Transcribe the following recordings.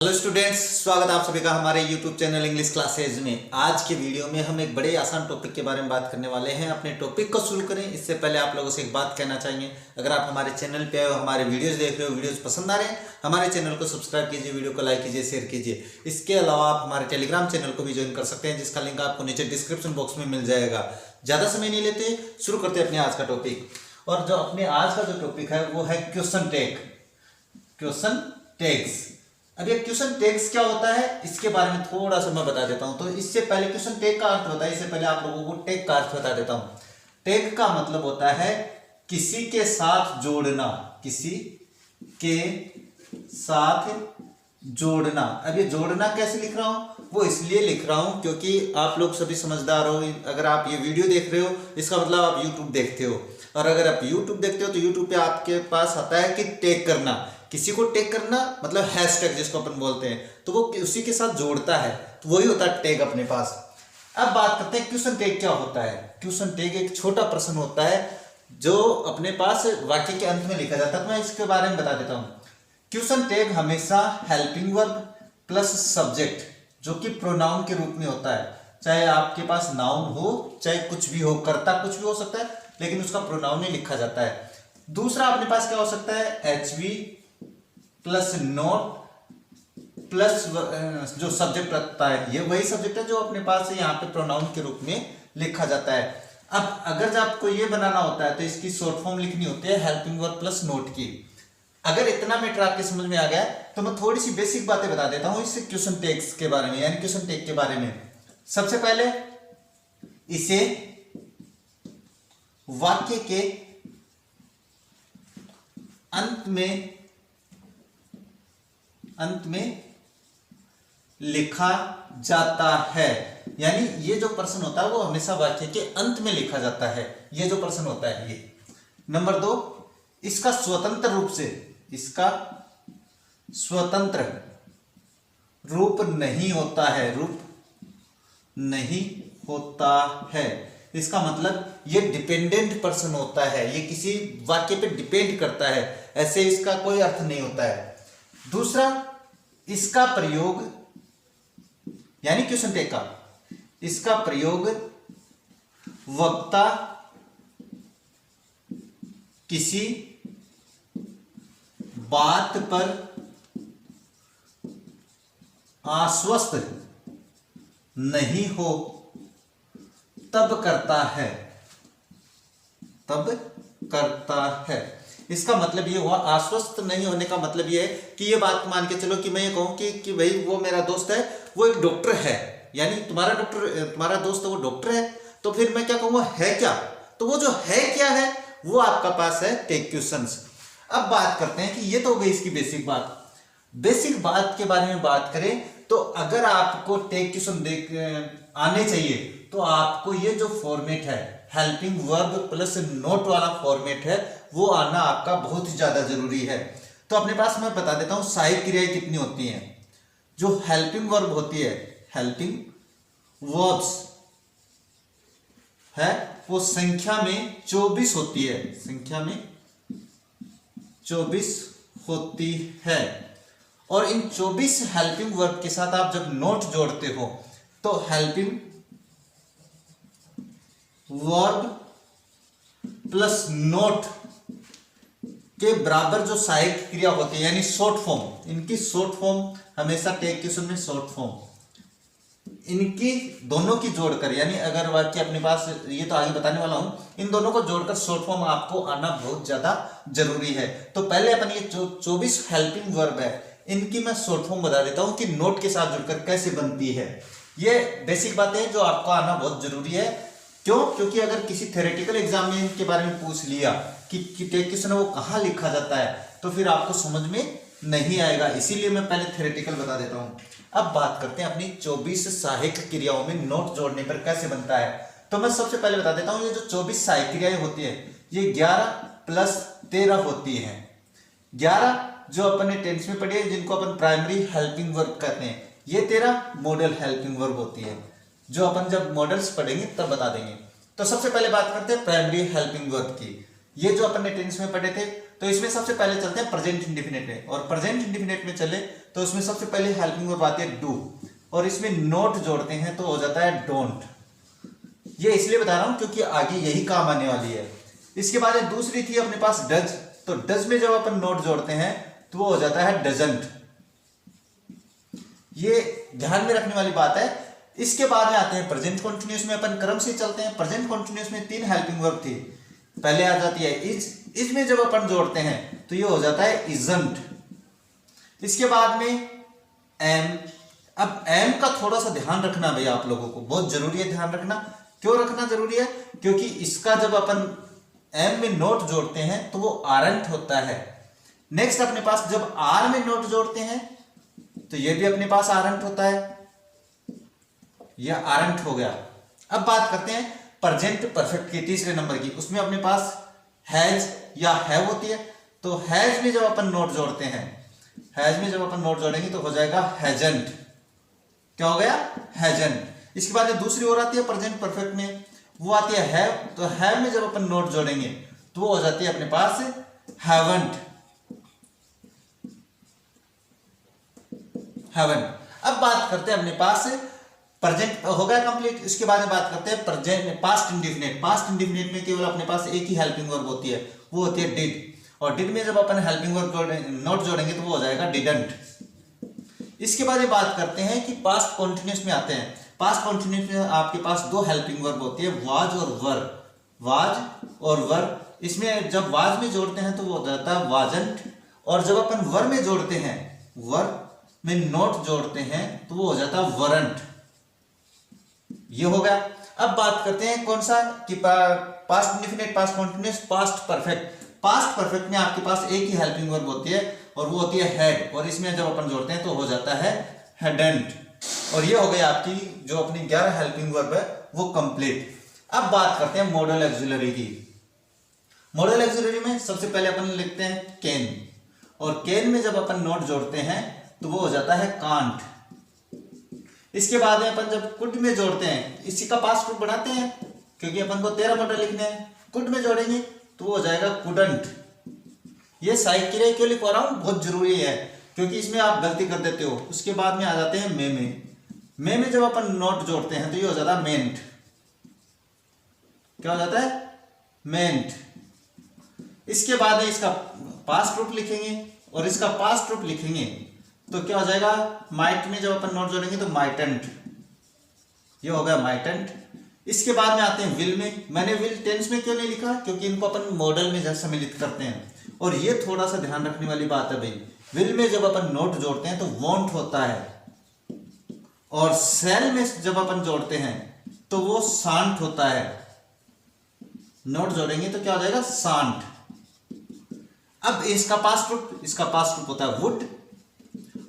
Hello students, स्वागत है आप सभी का हमारे यूट्यूब चैनल इंग्लिश क्लासेज में। आज के वीडियो में हम एक बड़े आसान टॉपिक के बारे में बात करने वाले हैं। अपने टॉपिक को शुरू करें इससे पहले आप लोगों से एक बात कहना चाहेंगे, अगर आप हमारे चैनल पे आए हो, हमारे वीडियोस देख रहे हो, वीडियोस पसंद आ रहे हैं, हमारे चैनल को सब्सक्राइब कीजिए, वीडियो को लाइक कीजिए, शेयर कीजिए। इसके अलावा आप हमारे टेलीग्राम चैनल को भी ज्वाइन कर सकते हैं, जिसका लिंक आपको नीचे डिस्क्रिप्शन बॉक्स में मिल जाएगा। ज़्यादा समय नहीं लेते, शुरू करते हैं अपने आज का टॉपिक। और जो अपने आज का जो टॉपिक है वो है क्वेश्चन टैग्स। अब ये क्वेश्चन टैग्स क्या होता है इसके बारे में थोड़ा सा मैं बता देता हूं। तो इससे पहले क्वेश्चन टैग का अर्थ होता है, इससे पहले आप लोगों को टैग का अर्थ बता देता हूं। टैग का मतलब होता है किसी के साथ जोड़ना, किसी के साथ जोड़ना। अब ये जोड़ना कैसे लिख रहा हूं, वो इसलिए लिख रहा हूं क्योंकि आप लोग सभी समझदार हो। अगर आप ये वीडियो देख रहे हो इसका मतलब आप यूट्यूब देखते हो, और अगर आप यूट्यूब देखते हो तो यूट्यूब पे आपके पास आता है कि टैग करना, किसी को टैग करना मतलब हैशटैग जिसको अपन बोलते हैं, तो वो उसी के साथ जोड़ता है, तो वही होता है टैग अपने पास। अब बात करते हैं क्वेश्चन टैग क्या होता है। क्वेश्चन टैग एक छोटा प्रश्न होता है जो अपने पास वाक्य के अंत में लिखा जाता है। तो मैं इसके बारे में बता देता हूं। क्वेश्चन टैग हमेशा हेल्पिंग वर्ब प्लस सब्जेक्ट, जो कि प्रोनाउन के रूप में होता है। चाहे आपके पास नाउन हो, चाहे कुछ भी हो, कर्ता कुछ भी हो सकता है, लेकिन उसका प्रोनाउन ही लिखा जाता है। दूसरा अपने पास क्या हो सकता है, एचवी प्लस नोट प्लस जो सब्जेक्ट रखता है, ये वही सब्जेक्ट है जो अपने पास है यहाँ पे प्रोनाउन के रूप में लिखा जाता है। अब अगर जब आपको ये बनाना होता है तो इसकी शॉर्ट फॉर्म लिखनी होती है हेल्पिंग वर्ब प्लस नोट की। अगर इतना मैटर आपके समझ में आ गया तो मैं थोड़ी सी बेसिक बातें बता देता हूं इससे क्वेश्चन टैग्स के बारे में, यानी क्वेश्चन टैग के बारे में। सबसे पहले इसे वाक्य के अंत में लिखा जाता है, यानी ये जो प्रश्न होता है वो हमेशा वाक्य के अंत में लिखा जाता है। ये जो प्रश्न होता है ये। नंबर 2, इसका स्वतंत्र रूप नहीं होता है, इसका मतलब ये डिपेंडेंट पर्सन होता है, ये किसी वाक्य पे डिपेंड करता है, ऐसे इसका कोई अर्थ नहीं होता है। दूसरा, इसका प्रयोग यानी क्वेश्चन टैग का इसका प्रयोग वक्ता किसी बात पर आश्वस्त नहीं हो तब करता है। इसका मतलब ये हुआ, आश्वस्त नहीं होने का मतलब ये है कि ये बात मान के चलो कि मैं ये कहूं कि भाई वो मेरा दोस्त है, वो एक डॉक्टर है, यानी तुम्हारा दोस्त वो डॉक्टर है, तो फिर मैं क्या कहूंगा, है क्या। तो वो जो है क्या है वो आपका पास है टैग क्वेश्चंस। अब बात करते हैं कि ये तो हो गई इसकी बेसिक बात के बारे में बात करें तो अगर आपको टैग क्वेश्चन आने चाहिए तो आपको ये जो फॉर्मेट है हेल्पिंग वर्ब प्लस नोट वाला फॉर्मेट है वो आना आपका बहुत ही ज्यादा जरूरी है। तो अपने पास मैं बता देता हूं सहायक क्रियाएं कितनी होती हैं। जो हेल्पिंग वर्ब होती है, हेल्पिंग वर्ब्स है, वो संख्या में 24 होती है। और इन 24 हेल्पिंग वर्ब के साथ आप जब नोट जोड़ते हो तो हेल्पिंग वर्ब प्लस नोट के बराबर जो सहायक क्रिया होती है यानी शॉर्ट फॉर्म, इनकी शॉर्ट फॉर्म हमेशा टैग क्वेश्चन में शॉर्ट फॉर्म, इनकी दोनों की जोड़कर, यानी अगर वाक्य अपने पास, ये तो आगे बताने वाला हूं, इन दोनों को जोड़कर शॉर्ट फॉर्म आपको आना बहुत ज्यादा जरूरी है। तो पहले अपन ये जो 24 हेल्पिंग वर्ब है इनकी मैं शॉर्ट फॉर्म बता देता हूं कि नोट के साथ जुड़कर कैसे बनती है। ये बेसिक बातें हैं जो आपको आना बहुत जरूरी है। क्यों? क्योंकि अगर किसी थ्योरेटिकल एग्जाम में इनके बारे में पूछ लिया कि टैग क्वेश्चन वो कहां लिखा जाता है तो फिर आपको समझ में नहीं आएगा, इसीलिए मैं पहले थ्योरेटिकल बता देता हूं। अब बात करते हैं अपनी 24 सहायक क्रियाओं में नोट जोड़ने पर कैसे बनता है। तो मैं सबसे पहले बता देता हूं, ये जो 24 सहायक क्रियाएं होती है ये 11 प्लस 13 होती है। 11 जो अपन ने टेंस में पढ़ी है, जिनको अपन प्राइमरी हेल्पिंग वर्ब कहते हैं, ये 13 मॉडल हेल्पिंग वर्ब होती है, जो अपन जब मॉडल्स पढ़ेंगे तब बता देंगे। तो सबसे पहले बात करते हैं प्राइमरी हेल्पिंग वर्ब की। ये जो अपन ने टेंस में पढ़े थे तो इसमें सबसे पहले चलते हैं प्रेजेंट इंडेफिनिट में, और प्रेजेंट इंडेफिनिट में चले तो उसमें सबसे पहले हेल्पिंग वर्ब आती है डू, और इसमें नोट जोड़ते हैं तो हो जाता है डोंट। ये इसलिए बता रहा हूं क्योंकि आगे यही काम आने वाली है। इसके बाद दूसरी थी अपने पास डज, तो डज में जब अपन नोट जोड़ते हैं तो वो हो जाता है डजंट। ये ध्यान में रखने वाली बात है। इसके बाद में आते हैं प्रेजेंट कंटीन्यूअस में, अपन क्रम से चलते हैं। प्रेजेंट कंटीन्यूअस में 3 हेल्पिंग वर्ब थी। पहले आ जाती है इज में जब अपन जोड़ते हैं तो ये हो जाता है इजंट। इसके बाद में एम। अब एम का थोड़ा सा ध्यान रखना भैया, आप लोगों को बहुत जरूरी है ध्यान रखना। क्यों रखना जरूरी है? क्योंकि इसका जब अपन एम में नोट जोड़ते हैं तो वो आरंट होता है। नेक्स्ट अपने पास जब आर में नोट जोड़ते हैं तो ये भी अपने पास आरंट होता है, यह आरंट हो गया। अब बात करते हैं प्रेजेंट परफेक्ट की तीसरे नंबर की। उसमें अपने पास हैज या हैव होती है, तो हैज में जब अपन नोट जोड़ते हैं, हैज में जब अपन नोट जोड़ेंगे तो हो जाएगा हैजंट। क्या हो गया? हैजंट। इसके बाद दूसरी और आती है प्रेजेंट परफेक्ट में, वो आती है हैव, तो हैव में जब अपन नोट जोड़ेंगे तो वो हो जाती है अपने पास हैवंट। हैवंट। अब बात करते हैं अपने पास प्रेजेंट हो गया कंप्लीट। इसके बाद में बात करते हैं present past indefinite. Past indefinite में केवल अपने पास एक ही हेल्पिंग वर्ब होती है, वो होती है डिड, और डिड में जब अपन हेल्पिंग वर्ब नोट जोड़ेंगे तो वो हो जाएगा डिडंट। इसके बाद बात करते हैं कि पास्ट कॉन्टिन्यूअस में आते हैं। पास्ट कॉन्टिन्यूअस में आपके पास 2 हेल्पिंग वर्ब होती है, वाज और वर। वाज और वर, इसमें जब वाज में जोड़ते हैं तो वो हो जाता है वाजंट, और जब अपन वर में जोड़ते हैं, वर में नोट जोड़ते हैं तो वो हो जाता है वरंट। ये हो गया। अब बात करते हैं कौन सा कि past indefinite, past continuous, past perfect. Past perfect में आपके पास एक ही हेल्पिंग वर्ब होती है और वो होती है हैड, और इसमें जब अपन जोड़ते हैं तो हो जाता है हैडंट। और ये हो गई आपकी जो अपनी 11 हेल्पिंग वर्ब है वो कंप्लीट। अब बात करते हैं मॉडल ऑक्सिलरी की। मॉडल ऑक्सिलरी में सबसे पहले अपन लिखते हैं कैन, और कैन में जब अपन नोट जोड़ते हैं तो वो हो जाता है कांट। इसके बाद में अपन जब कुड में जोड़ते हैं, इसी का पास्ट रूप बनाते हैं क्योंकि अपन को 13 मॉडल लिखने हैं। कुड में जोड़ेंगे तो वो हो जाएगा कुडंट। ये साइक क्रिया क्यों लिखवा रहा हूं, बहुत जरूरी है क्योंकि इसमें आप गलती कर देते हो। उसके बाद में आ जाते हैं मे में जब अपन नोट जोड़ते हैं तो ये हो जाता है मेंट। क्या हो जाता है? मेंट। इसके बाद में इसका पास्ट रूप लिखेंगे और इसका पास्ट रूप लिखेंगे तो क्या हो जाएगा? माइट में जब अपन नोट जोड़ेंगे तो माइटेंट। ये हो गया माइटेंट। इसके बाद में आते हैं विल में। मैंने विल टेंस में क्यों नहीं लिखा? क्योंकि इनको अपन मॉडल में जैसे सम्मिलित करते हैं, और ये थोड़ा सा ध्यान रखने वाली बात है भाई। विल में जब अपन नोट जोड़ते हैं तो वॉन्ट होता है, और सेल में जब अपन जोड़ते हैं तो वो सांट होता है। नोट जोड़ेंगे तो क्या हो जाएगा? सांट। अब इसका पास्ट रूप होता है वुड,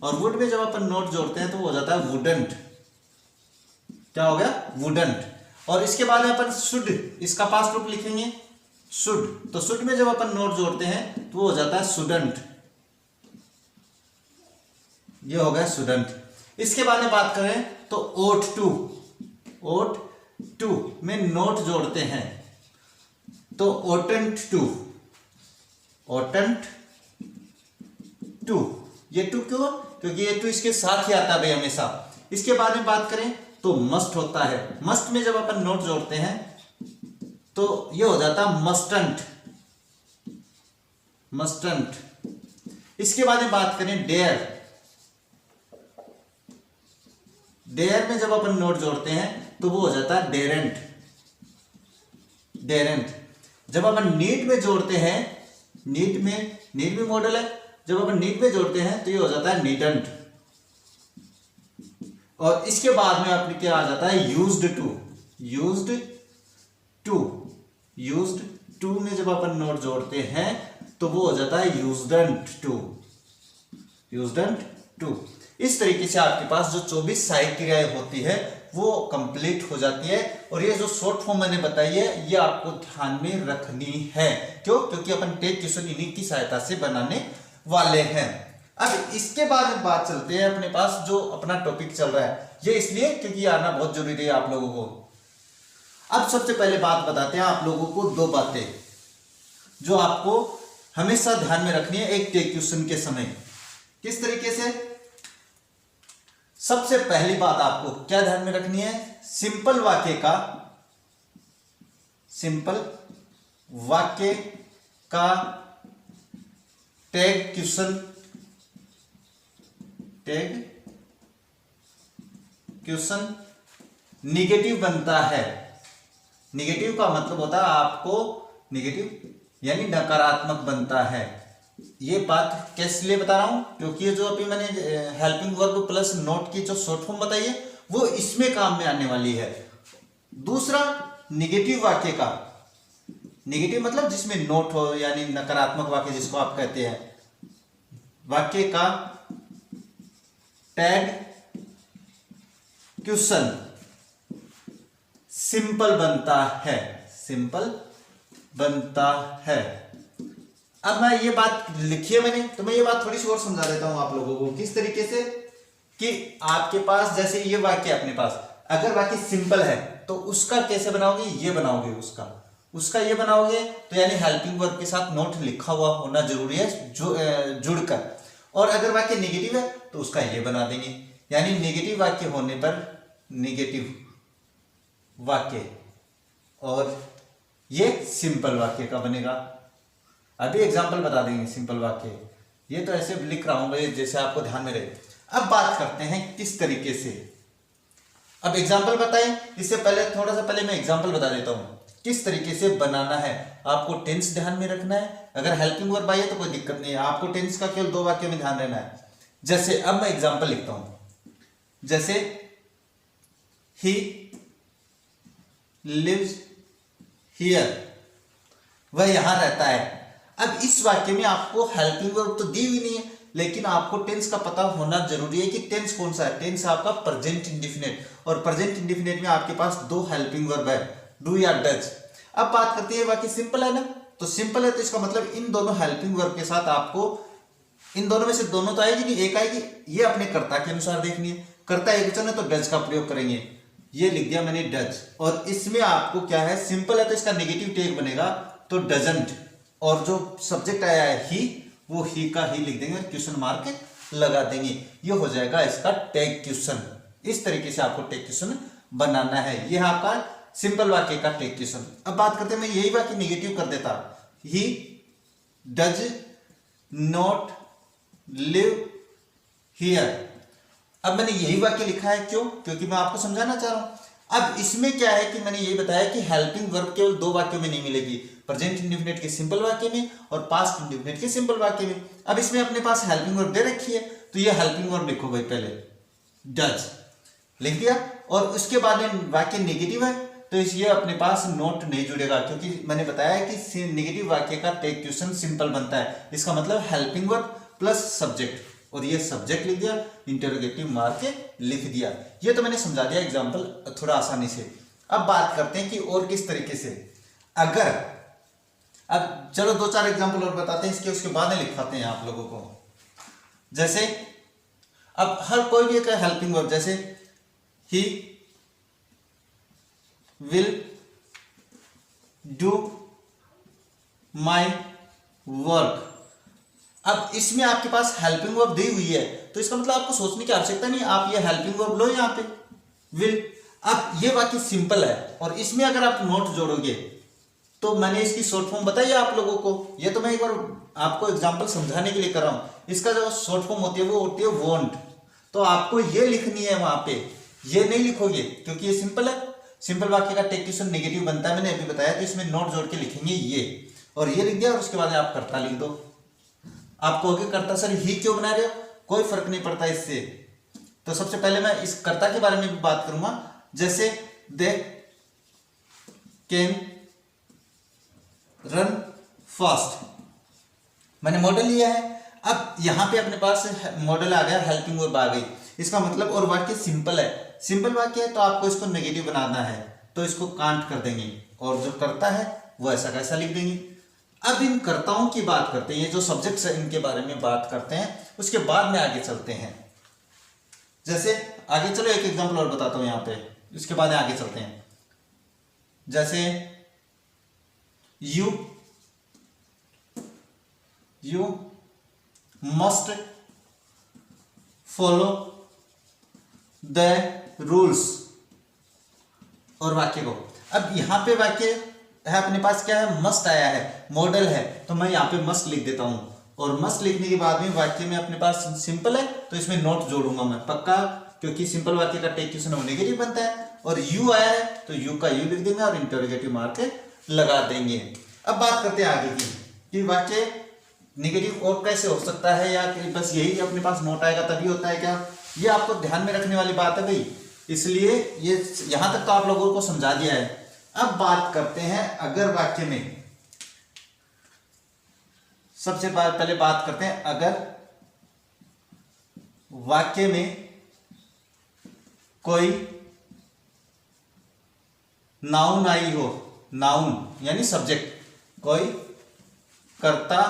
और वुड में जब अपन नोट जोड़ते हैं तो वो हो जाता है वुडंट। क्या हो गया? वुडंट। और इसके बाद अपन शुड, इसका पास्ट रूप लिखेंगे शुड, तो शुड में जब अपन नोट जोड़ते हैं तो वो हो जाता है शुडंट। ये हो गया शुडंट। इसके बाद में बात करें तो ओट टू में नोट जोड़ते हैं तो ओटेंट टू। ये टू क्यों? क्योंकि ये टू इसके साथ ही आता है भाई हमेशा। इसके बाद में बात करें तो मस्ट होता है। मस्ट में जब अपन नोट जोड़ते हैं तो ये हो जाता है मस्टंट। इसके बाद में बात करें डेयर में जब अपन नोट जोड़ते हैं तो वो हो जाता है डेरेंट। जब अपन नीड में जोड़ते हैं, नीड में मॉडल है, जब अपन नीड में जोड़ते हैं तो ये हो जाता है नीडंट। और इसके बाद में अपने क्या आ जाता है? यूज्ड टू में जब अपन नोट जोड़ते हैं तो वो हो जाता है यूज्डंट टू। इस तरीके से आपके पास जो 24 सहायक क्रियाएं होती है वो कंप्लीट हो जाती है। और ये जो शॉर्ट फॉर्म मैंने बताई है ये आपको ध्यान में रखनी है। क्यों? क्योंकि अपन टेक क्वेश्चन इन्हीं की सहायता से बनाने वाले हैं। अब इसके बाद बात चलते हैं अपने पास जो अपना टॉपिक चल रहा है, ये इसलिए क्योंकि आना बहुत जरूरी है आप लोगों को। अब सबसे पहले बात बताते हैं आप लोगों को 2 बातें जो आपको हमेशा ध्यान में रखनी है एक टेक क्वेश्चन के समय। किस तरीके से? सबसे पहली बात आपको क्या ध्यान में रखनी है, सिंपल वाक्य का टैग क्वेश्चन निगेटिव बनता है। निगेटिव का मतलब होता है आपको निगेटिव यानी नकारात्मक बनता है। ये बात किस लिए बता रहा हूं, क्योंकि ये जो अभी मैंने हेल्पिंग वर्ब प्लस नोट की जो शॉर्ट फॉर्म बताई है वो इसमें काम में आने वाली है। दूसरा, निगेटिव वाक्य का, निगेटिव मतलब जिसमें नोट हो यानी नकारात्मक वाक्य जिसको आप कहते हैं, वाक्य का टैग क्वेश्चन सिंपल बनता है। अब मैं ये बात लिखी है मैंने, तो मैं ये बात थोड़ी सी और समझा देता हूं आप लोगों को। किस तरीके से कि आपके पास जैसे ये वाक्य अपने पास, अगर वाक्य सिंपल है तो उसका कैसे बनाओगे, ये बनाओगे, उसका ये बनाओगे तो यानी हेल्पिंग वर्ब के साथ नोट लिखा हुआ होना जरूरी है जुड़कर। और अगर वाक्य नेगेटिव है तो उसका ये बना देंगे, यानी नेगेटिव वाक्य होने पर नेगेटिव वाक्य, और ये सिंपल वाक्य का बनेगा। अभी एग्जांपल बता देंगे सिंपल वाक्य, ये तो ऐसे लिख रहा हूं भाई जैसे आपको ध्यान में रहे। अब बात करते हैं किस तरीके से, अब एग्जांपल बताएं, इससे पहले थोड़ा सा पहले मैं एग्जांपल बता देता हूं किस तरीके से बनाना है। आपको टेंस ध्यान में रखना है, अगर हेल्पिंग वर्ब आई है तो कोई दिक्कत नहीं है, आपको टेंस का केवल 2 वाक्यों में ध्यान रहना है। जैसे अब मैं एग्जांपल लिखता हूं, जैसे ही लिव्स हियर, वह यहां रहता है। अब इस वाक्य में आपको हेल्पिंग वर्ब तो दी हुई नहीं है, लेकिन आपको टेंस का पता होना जरूरी है कि टेंस कौन सा है। टेंस आपका प्रेजेंट इंडेफिनिट, और प्रेजेंट इंडेफिनिट में आपके पास 2 हेल्पिंग वर्ब है, डू या डज। अब बात करते हैं वाक्य सिंपल है ना, तो सिंपल है तो इसका मतलब इन दोनों हेल्पिंग वर्ब के साथ आपको इन दोनों में से दोनों तो आएगी नहीं, एक आएगी, ये अपने कर्ता के अनुसार देखनी है। कर्ता एकवचन है तो डज का प्रयोग करेंगे, ये लिख दिया मैंने डज। और इसमें आपको क्या है, सिंपल है तो इसका नेगेटिव टेक बनेगा तो डजंट, और जो सब्जेक्ट आया है ही, वो ही का ही लिख देंगे और क्वेश्चन मार्क लगा देंगे, ये हो जाएगा इसका टैग क्वेश्चन। इस तरीके से आपको टैग क्वेश्चन बनाना है, यह आपका सिंपल वाक्य का टैग क्वेश्चन। अब बात करते हैं, मैं यही वाक्य नेगेटिव कर देता, he does not live here. अब मैंने यही वाक्य लिखा है, क्यों? क्योंकि मैं आपको समझाना चाह रहा हूं। अब इसमें क्या है कि मैंने यही बताया कि हेल्पिंग वर्ब केवल 2 वाक्यों में नहीं मिलेगी, प्रेजेंट इंडेफिनिट के सिंपल वाक्य में और पास्ट इंडेफिनिट के सिंपल वाक्य में। अब इसमें अपने पास हेल्पिंग वर्ब दे रखी है, तो ये हेल्पिंग वर्ब लिखो भाई, पहले डज लिख दिया, और उसके बाद वाक्य नेगेटिव है तो ये अपने पास नोट नहीं जुड़ेगा, क्योंकि मैंने बताया कि नेगेटिव वाक्य का टैग क्वेश्चन सिंपल बनता है। इसका मतलब हेल्पिंग वर्ब प्लस सब्जेक्ट, और ये सब्जेक्ट लिख दिया, इंटरोगेटिव मार्क लिख दिया। ये तो मैंने समझा दिया एग्जांपल थोड़ा आसानी से। अब बात करते हैं कि और किस तरीके से, अगर अब चलो 2-4 एग्जांपल और बताते हैं इसके, उसके बाद लिखवाते हैं आप लोगों को। जैसे अब हर कोई भी एक हेल्पिंग वर्ब, जैसे he will do my work. अब इसमें आपके पास हेल्पिंग वर्ब दी हुई है, तो इसका मतलब आपको सोचने की आवश्यकता नहीं, आप ये हेल्पिंग वर्ब लो यहां पे विल। अब ये वाक्य सिंपल है, और इसमें अगर आप नोट जोड़ोगे तो मैंने इसकी शॉर्ट फॉर्म बताई है आप लोगों को, ये तो मैं एक बार आपको एग्जांपल समझाने के लिए कर रहा हूं। इसका जो शॉर्ट फॉर्म होती है वो होती है वॉन्ट, तो आपको ये लिखनी है वहां पे, ये नहीं लिखोगे क्योंकि ये सिंपल है। सिंपल वाक्य का टैग क्वेश्चन नेगेटिव बनता है, मैंने अभी बताया, तो इसमें नोट जोड़ के लिखेंगे ये, और ये लिख दिया, और उसके बाद आप कर्ता लिख दो। आप कहोगे कर्ता सर ही क्यों बना रहे हो, कोई फर्क नहीं पड़ता इससे। तो सबसे पहले मैं इस कर्ता के बारे में भी बात करूंगा, जैसे दे कैन रन फास्ट, मैंने मॉडल लिया है। अब यहां पे अपने पास मॉडल आ गया, हेल्पिंग वर्ब आ गई, इसका मतलब, और वाक्य सिंपल है, सिंपल वाक्य है तो आपको इसको नेगेटिव बनाना है, तो इसको कांट कर देंगे, और जो करता है वो ऐसा कैसा लिख देंगे। अब इन कर्ताओं की बात करते हैं, ये जो सब्जेक्ट्स है इनके बारे में बात करते हैं, उसके बाद में आगे चलते हैं। जैसे आगे चलो एक एग्जांपल और बताता हूं यहां पे, इसके बाद आगे चलते हैं। जैसे you you must follow the rules. और वाक्य को, अब यहां पे वाक्य है अपने पास क्या है, मस्ट आया है, मॉडल है, तो मैं यहाँ पे मस्ट लिख देता हूं। और मस्ट लिखने के बाद में वाक्य में अपने पास सिंपल है तो इसमें नोट जोड़ूंगा मैं पक्का, क्योंकि सिंपल वाक्य का टेक क्वेश्चन वो नेगेटिव बनता है। और यू आया है तो यू का यू लिख देंगे और इंटरोगेटिव मार्क लगा देंगे। अब बात करते हैं आगे की कि वाक्य नेगेटिव और कैसे हो सकता है, या कि बस यही अपने पास नोट आएगा तभी होता है क्या, ये आपको ध्यान में रखने वाली बात है भाई, इसलिए ये यहां तक तो आप लोगों को समझा दिया है। अब बात करते हैं अगर वाक्य में, सबसे पहले बात करते हैं अगर वाक्य में कोई नाउन आई हो, नाउन यानी सब्जेक्ट, कोई कर्ता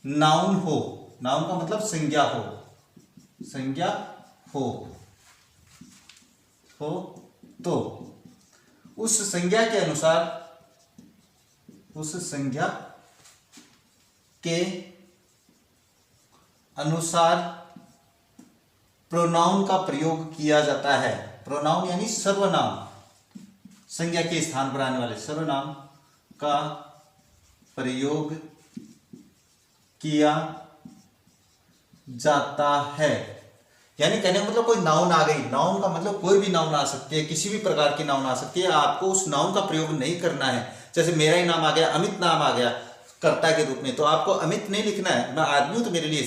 नाउन हो, नाउन का मतलब संज्ञा हो, संज्ञा हो तो उस संज्ञा के अनुसार, उस संज्ञा के अनुसार प्रोनाउन का प्रयोग किया जाता है। प्रोनाउन यानी सर्वनाम, संज्ञा के स्थान पर आने वाले सर्वनाम का प्रयोग किया जाता है। यानी कहने का मतलब कोई नाउन आ गई, नाउन का मतलब कोई भी नाउन आ सकती है, किसी भी प्रकार की नाउन आ सकती है, आपको उस नाउन का प्रयोग नहीं करना है। जैसे मेरा ही नाम आ गया, अमित नाम आ गया कर्ता के रूप में, तो आपको अमित नहीं लिखना है, मैं आदमी हूं तो मेरे लिए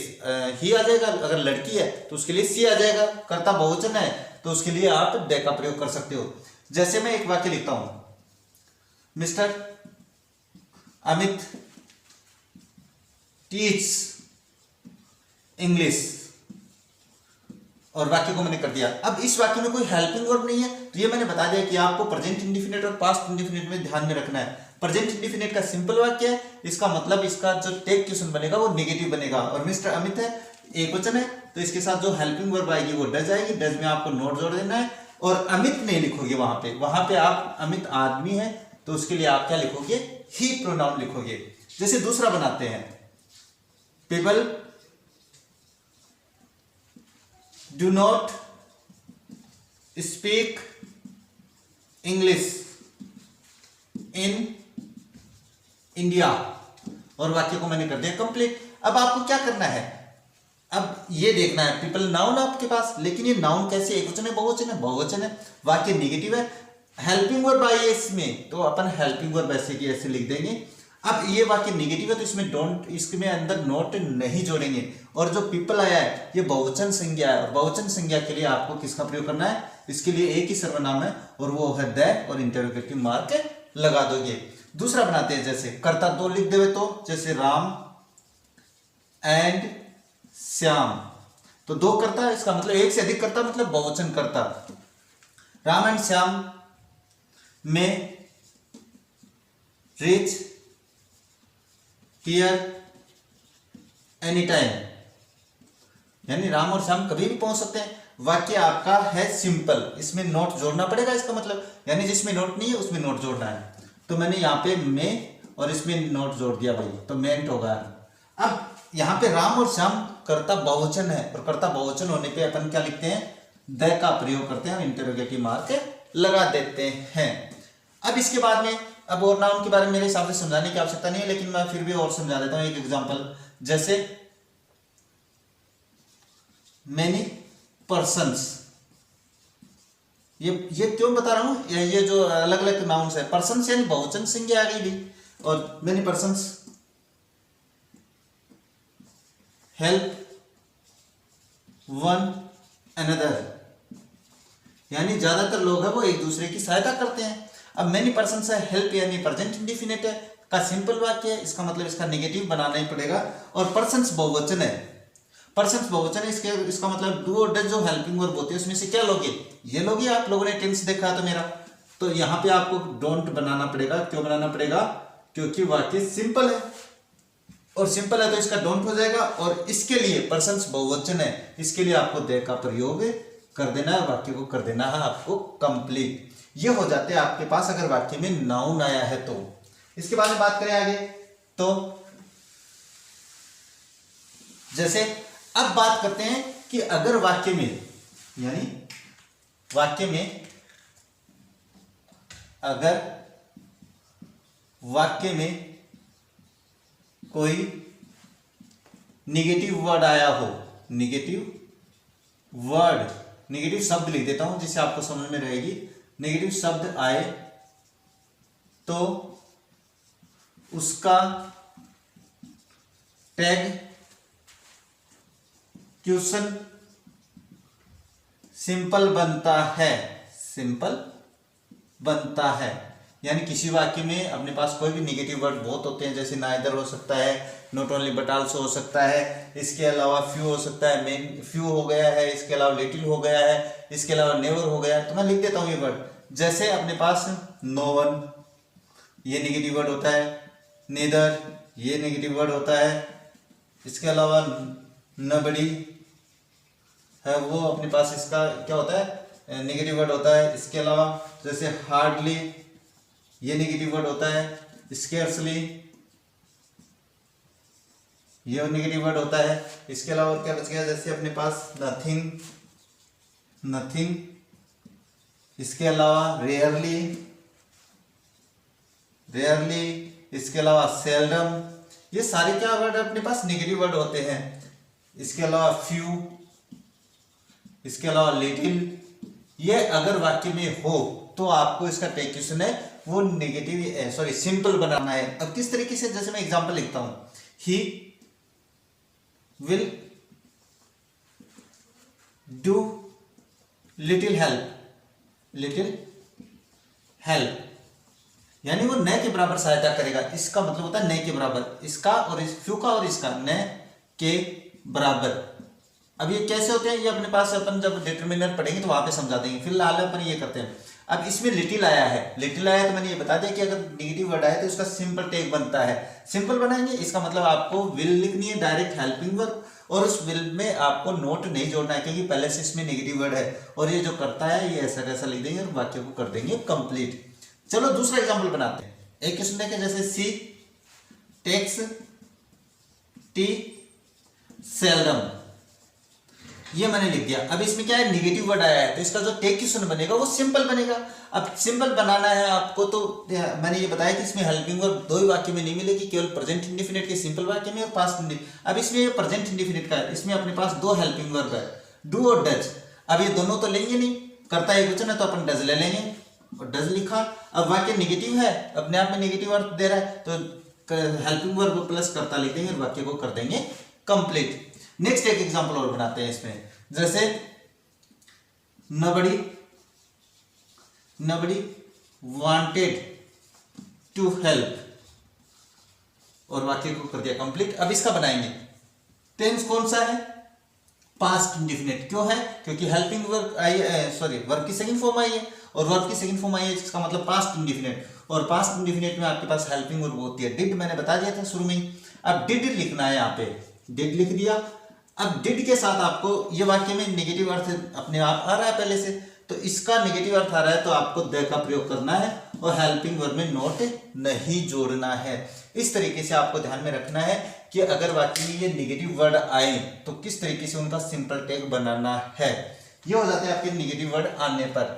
ही आ जाएगा, अगर लड़की है तो उसके लिए सी आ जाएगा, कर्ता बहुवचन है तो उसके लिए आप दे का प्रयोग कर सकते हो। जैसे मैं एक वाक्य लिखता हूं, मिस्टर अमित टीच इंग्लिश, और वाक्य को मैंने कर दिया। अब इस वाक्य में कोई हेल्पिंग वर्ब नहीं है, तो ये मैंने बता दिया कि आपको प्रेजेंट इंडिफिनिट और पास्ट इंडिफिनिट में ध्यान में रखना है। प्रेजेंट इंडिफिनिट का सिंपल वाक्य है, इसका मतलब इसका जो टेक क्वेश्चन बनेगा वो नेगेटिव बनेगा, और मिस्टर अमित है एक वचन है तो इसके साथ जो हेल्पिंग वर्ब आएगी वो डज आएगी, डज में आपको नोट जोड़ देना है, और अमित नहीं लिखोगे वहां पे आप अमित आदमी है तो उसके लिए आप क्या लिखोगे, ही प्रोनाउन लिखोगे। जैसे दूसरा बनाते हैं, people do not speak English in India, और वाक्य को मैंने कर दिया कंप्लीट। अब आपको क्या करना है, अब ये देखना है पीपल नाउन आपके पास, लेकिन ये नाउन कैसे, एक वचन है बहुवचन है, बहुवचन है, वाक्य नेगेटिव है, हेल्पिंग वर्ब आई है इसमें तो अपन हेल्पिंग वर्ब ऐसे की ऐसे लिख देंगे। अब ये वाक्य नेगेटिव है तो इसमें डोंट, इसमें अंदर नोट नहीं जोड़ेंगे, और जो पीपल आया है ये बहुवचन संज्ञा है, और बहुवचन संज्ञा के लिए आपको किसका प्रयोग करना है, इसके लिए एक ही सर्वनाम है और वो है द, और इंटरोगेटिव मार्क लगा दोगे। दूसरा बनाते हैं, जैसे कर्ता दो लिख देवे तो, जैसे राम एंड श्याम, तो दो कर्ता, इसका मतलब एक से अधिक कर्ता मतलब बहुवचन कर्ता। राम एंड श्याम में रीच हियर एनी टाइम, यानी राम और श्याम कभी भी पहुंच सकते हैं। वाक्य आपका है सिंपल, इसमें नोट जोड़ना पड़ेगा, इसका मतलब यानी जिसमें नोट नहीं है उसमें नोट जोड़ना है, तो मैंने यहाँ पे में और इसमें नोट जोड़ दिया भाई, तो मेंट होगा। अब यहाँ पे राम और श्याम कर्ता बहुवचन है, और कर्ता बहुवचन होने पे अपन क्या लिखते हैं, द का प्रयोग करते हैं और इंटरोगेटिव मार्क लगा देते हैं। अब इसके बाद में, अब और नाउन के बारे में मेरे हिसाब से समझाने की आवश्यकता नहीं है, लेकिन मैं फिर भी और समझा देता हूं एक एग्जांपल। जैसे मेनी पर्सन्स, ये क्यों बता रहा हूं, ये जो अलग अलग नाउन्स है, पर्सन्स यानी बहुवचन संज्ञा आ गई भी, और many persons help one another, यानी ज्यादातर लोग हैं वो एक दूसरे की सहायता करते हैं। अब मेनी पर्सन्स है, हेल्प यानी प्रेजेंट इंडिफिनिट है का सिंपल वाक्य है, इसका मतलब इसका नेगेटिव बनाना ही पड़ेगा, और पर्सन्स बहुवचन है, पर्सन्स बहुवचन है, इसका मतलब डू और डज जो हेल्पिंग वर्ब होते हैं उसमें से क्या लोगे, ये लोगे। आप लोगों ने टेंस देखा तो मेरा, तो यहाँ पे आपको डोंट बनाना पड़ेगा। क्यों बनाना पड़ेगा, क्योंकि वाक्य सिंपल है, और सिंपल है तो इसका डोंट हो जाएगा, और इसके लिए पर्सन्स बहुवचन है, इसके लिए आपको दे का प्रयोग कर देना है, वाक्य को कर देना है आपको कंप्लीट। ये हो जाते हैं आपके पास अगर वाक्य में नाउन आया है तो। इसके बाद में बात करें आगे, तो जैसे अब बात करते हैं कि अगर वाक्य में, यानी वाक्य में अगर वाक्य में कोई निगेटिव वर्ड आया हो, निगेटिव वर्ड, निगेटिव शब्द लिख देता हूं जिससे आपको समझ में रहेगी। नेगेटिव शब्द आए तो उसका टैग क्वेश्चन सिंपल बनता है, सिंपल बनता है। यानी किसी वाक्य में अपने पास कोई भी नेगेटिव वर्ड बहुत होते हैं, जैसे नाइदर हो सकता है, नॉट ओनली बट आल्सो हो सकता है, इसके अलावा फ्यू हो सकता है, मेन फ्यू हो गया है, इसके अलावा लिटिल हो गया है, इसके अलावा नेवर हो गया है। तो मैं लिख देता हूं ये वर्ड। जैसे अपने पास नो वन, ये नेगेटिव वर्ड होता है, नेदर, ये नेगेटिव वर्ड होता है, इसके अलावा नबडी है, वो अपने पास इसका क्या होता है, नेगेटिव वर्ड होता है। इसके अलावा जैसे हार्डली, ये नेगेटिव वर्ड होता है, स्केर्सली, ये नेगेटिव वर्ड होता है। इसके अलावा और क्या बच गया, जैसे अपने पास नथिंग, नथिंग, इसके अलावा रेयरली, रेयरली, इसके अलावा सेल्डम, ये सारे क्या वर्ड अपने पास नेगेटिव वर्ड होते हैं। इसके अलावा फ्यू, इसके अलावा लिटिल, ये अगर वाक्य में हो तो आपको इसका टैग क्वेश्चन है वो नेगेटिव, सॉरी सिंपल बनाना है। अब किस तरीके से, जैसे मैं एग्जांपल लिखता हूं, he will do little help, little help, यानी वो न के बराबर सहायता करेगा। इसका मतलब होता है न के बराबर, इसका और इस फ्यू का और इसका न के बराबर। अब ये कैसे होते हैं, ये अपने पास अपन जब डिटरमिनर पढ़ेंगे तो वहां पे समझा देंगे। फिलहाल अपन ये करते हैं। अब इसमें लिटिल आया है, लिटिल आया तो मैंने ये बता दिया कि अगर नेगेटिव वर्ड आए तो उसका सिंपल टैग बनता है। सिंपल बनाएंगे, इसका मतलब आपको विल लिखनी है डायरेक्ट हेल्पिंग वर्ब, और उस विल में आपको नोट नहीं जोड़ना है क्योंकि पहले से इसमें नेगेटिव वर्ड है। और ये जो करता है ये ऐसा कैसा लिख देंगे और वाक्य को कर देंगे कंप्लीट। चलो दूसरा एग्जाम्पल बनाते हैं। एक क्वेश्चन देखें, जैसे सी टेक्स टी सेल्डम, ये मैंने लिख दिया। अब इसमें क्या है, नेगेटिव वर्ड आया है तो इसका जो टैग क्वेश्चन बनेगा वो सिंपल बनेगा। अब सिंपल बनाना है आपको तो मैंने ये बताया कि इसमें हेल्पिंग वर्ब दो ही वाक्य में नहीं मिलेगी, केवल प्रेजेंट इंडेफिनिट के सिंपल वाक्य में और पास्ट इंडेफिनिट। अब इसमें ये प्रेजेंट इंडेफिनिट का है, इसमें अपने पास दो हेल्पिंग वर्ब है, डू और डज। अब ये दोनों तो लेंगे नहीं, करता है क्वेश्चन है तो अपन डज ले लेंगे और डज लिखा। अब वाक्य नेगेटिव है, अपने आप में नेगेटिव अर्थ दे रहा है तो हेल्पिंग वर्ब प्लस करता लिख देंगे और वाक्य को कर देंगे कंप्लीट। नेक्स्ट एक एग्जांपल और बनाते हैं इसमें, जैसे नबडी, नबडी वांटेड टू हेल्प और वाक्य को कर दिया कंप्लीट। अब इसका बनाएंगे। टेंस कौन सा है, पास्ट इंडेफिनिट। क्यों है, क्योंकि हेल्पिंग वर्ब आई है, सॉरी वर्ब की सेकंड फॉर्म आई है और वर्ब की सेकंड फॉर्म आई है, इसका मतलब पास्ट इंडेफिनिट। और पास्ट इंडेफिनिट में आपके पास हेल्पिंग वर्ब होती है डिड, मैंने बता दिया था शुरू में ही। अब डिड लिखना है, यहाँ पे डिड लिख दिया। अब डिड के साथ आपको ये वाक्य में नेगेटिव अर्थ अपने आप आ रहा है पहले से, तो इसका नेगेटिव अर्थ आ रहा है तो आपको द का प्रयोग करना है और हेल्पिंग वर्ब में नोट नहीं जोड़ना है। इस तरीके से आपको ध्यान में रखना है कि अगर वाक्य में ये नेगेटिव वर्ड आए तो किस तरीके से उनका सिंपल टैग बनाना है। ये हो जाते हैं आपके नेगेटिव वर्ड आने पर।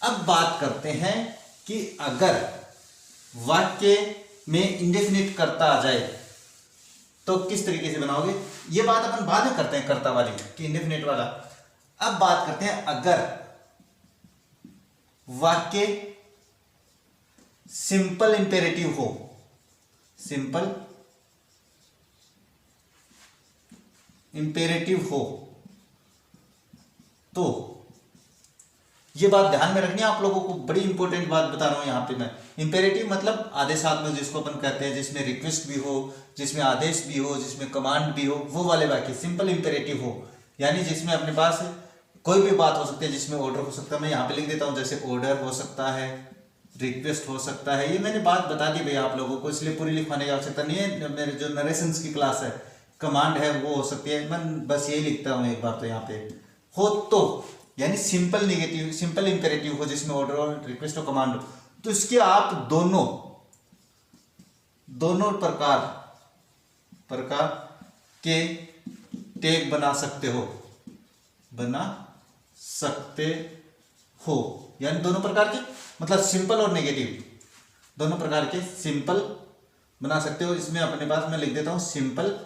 अब बात करते हैं कि अगर वाक्य में इंडेफिनिट कर्ता आ जाए तो किस तरीके से बनाओगे। ये बात अपन बाद में करते हैं कर्ता वाली कि इंडेफिनिट वाला। अब बात करते हैं अगर वाक्य सिंपल इंपेरेटिव हो, सिंपल इंपेरेटिव हो तो ये बात ध्यान में रखनी है आप लोगों को, बड़ी इंपॉर्टेंट बात बता रहा हूं यहां पे मैं। इंपेरेटिव मतलब आदेशात्मक जिसको अपन कहते हैं, जिसमें रिक्वेस्ट भी हो, जिसमें आदेश भी हो, जिसमें कमांड भी हो, वो वाले वाक्य सिंपल इंपेरेटिव हो। यानी जिसमें अपने पास कोई भी बात हो सकती है, जिसमें ऑर्डर हो सकता है। मैं यहाँ पे लिख देता हूँ, जैसे ऑर्डर हो सकता है, रिक्वेस्ट हो सकता है। ये मैंने बात बता दी भैया आप लोगों को, इसलिए पूरी लिखवाने की आवश्यकता नहीं है। मेरे जो नरेशंस की क्लास है, कमांड है वो हो सकती है, मैं बस यही लिखता हूँ एक बार तो यहाँ पे हो तो, यानी सिंपल नेगेटिव, सिंपल इंपेरेटिव हो जिसमें ऑर्डर और रिक्वेस्ट और कमांड हो, तो इसके आप दोनों प्रकार के टैग बना सकते हो, यानी दोनों प्रकार के, मतलब सिंपल और नेगेटिव, दोनों प्रकार के सिंपल बना सकते हो। इसमें अपने पास मैं लिख देता हूं सिंपल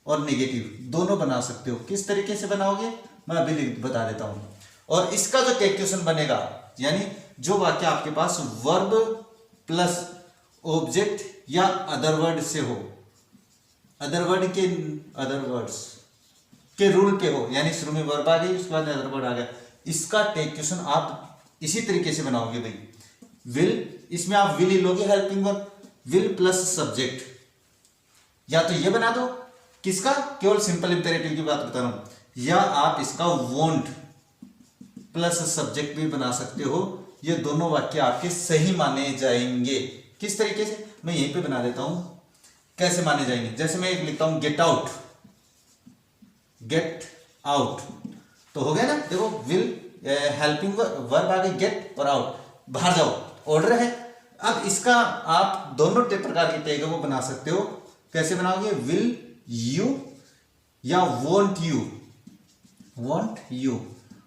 और नेगेटिव दोनों बना सकते हो। किस तरीके से बनाओगे मैं अभी बता देता हूं। और इसका जो टेक क्वेश्चन बनेगा, यानी जो वाक्य आपके पास वर्ब प्लस ऑब्जेक्ट या अदर वर्ड से हो, अदर वर्ड्स के रूल पे हो, यानी शुरू में वर्ब आ गई उसके बाद अदर वर्ड आ गया, इसका टेक क्वेश्चन आप इसी तरीके से बनाओगे भाई। विल, इसमें आप विल ही लोगे, helping verb, will plus subject, या तो ये बना दो, किसका, केवल सिंपल इंपेरेटिव की बात बता रहा हूं, या आप इसका वॉन्ट प्लस सब्जेक्ट भी बना सकते हो। ये दोनों वाक्य आपके सही माने जाएंगे। किस तरीके से, मैं यहीं पे बना देता हूं कैसे माने जाएंगे। जैसे मैं एक लिखता हूं गेट आउट, तो हो गया ना, देखो विल हेल्पिंग वर्ब आ गई, गेट और आउट, बाहर जाओ, ऑर्डर है। अब इसका आप दोनों प्रकार के टैग वो बना सकते हो। कैसे बनाओगे, विल यू या वॉन्ट यू,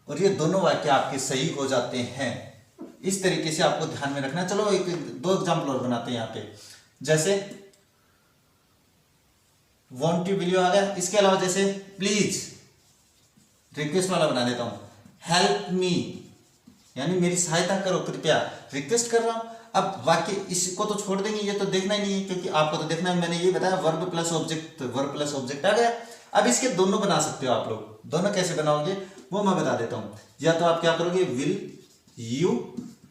और ये दोनों वाक्य आपके सही हो जाते हैं। इस तरीके से आपको ध्यान में रखना। चलो एक दो एग्जाम्पल और बनाते हैं यहाँ पे। जैसे वॉन्ट यू, विल यू आ गया। इसके अलावा जैसे प्लीज, रिक्वेस्ट वाला बना देता हूं, हेल्प मी, यानी मेरी सहायता करो, कृपया, रिक्वेस्ट कर रहा हूं। अब वाक्य इसको तो छोड़ देंगे, ये तो देखना ही नहीं है, क्योंकि आपको तो देखना है। मैंने ये बताया वर्ब प्लस ऑब्जेक्ट आ गया। अब इसके दोनों बना सकते हो आप लोग। दोनों कैसे बनाओगे वो मैं बता देता हूं। या तो आप क्या करोगे, विल यू